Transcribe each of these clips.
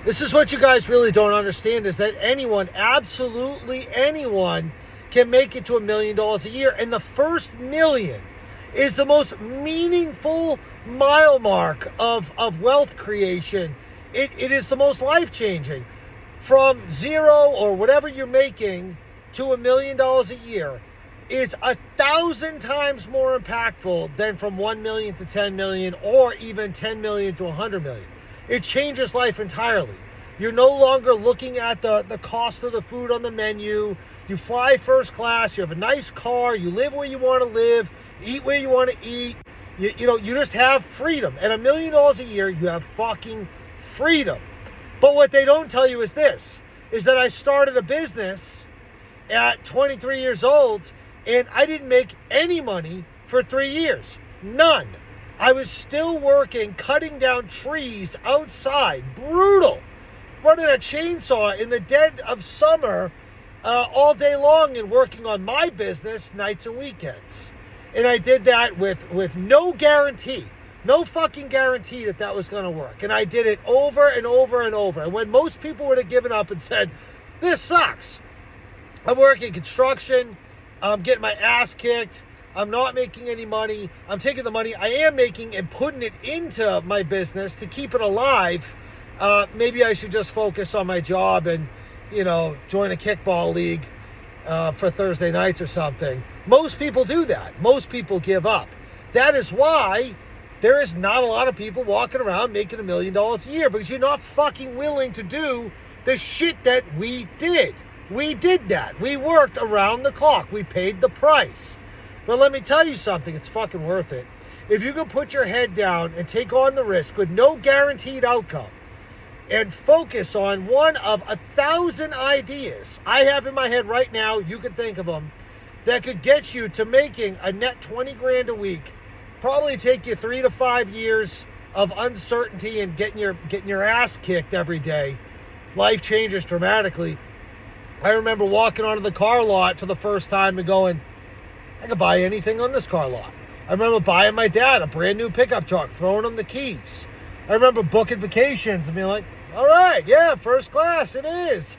This is what you guys really don't understand, is that anyone, absolutely anyone, can make it to $1 million a year. And the first million is the most meaningful mile mark of wealth creation. It is the most life-changing. From zero or whatever you're making to $1 million a year is 1,000 times more impactful than from 1 million to 10 million or even 10 million to 100 million. It changes life entirely. You're no longer looking at the cost of the food on the menu. You fly first class, you have a nice car, you live where you want to live, eat where you want to eat. You just have freedom. At $1 million a year, you have fucking freedom. But what they don't tell you is this, is that I started a business at 23 years old and I didn't make any money for 3 years. None. I was still working, cutting down trees outside. Brutal. Running a chainsaw in the dead of summer all day long and working on my business nights and weekends. And I did that with no guarantee. No fucking guarantee that was going to work. And I did it over and over and over. And when most people would have given up and said, this sucks. I'm working construction. I'm getting my ass kicked. I'm not making any money. I'm taking the money I am making and putting it into my business to keep it alive. Maybe I should just focus on my job and, join a kickball league for Thursday nights or something. Most people do that. Most people give up. That is why there is not a lot of people walking around making $1 million a year, because you're not fucking willing to do the shit that we did. We did that. We worked around the clock. We paid the price. But let me tell you something. It's fucking worth it. If you can put your head down and take on the risk with no guaranteed outcome and focus on one of 1,000 ideas I have in my head right now, you can think of them, that could get you to making a net 20 grand a week, probably take you 3 to 5 years of uncertainty and getting your ass kicked every day. Life changes dramatically. I remember walking onto the car lot for the first time and going, I could buy anything on this car lot. I remember buying my dad a brand new pickup truck, throwing him the keys. I remember booking vacations and being like, all right, yeah, first class, it is.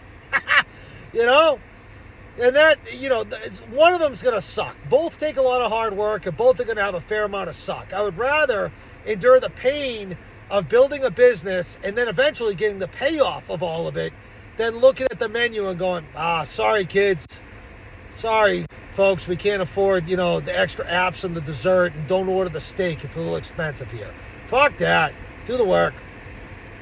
And that, one of them's going to suck. Both take a lot of hard work and both are going to have a fair amount of suck. I would rather endure the pain of building a business and then eventually getting the payoff of all of it than looking at the menu and going, sorry, kids. Sorry, folks, we can't afford, the extra apps and the dessert, and don't order the steak. It's a little expensive here. Fuck that. Do the work.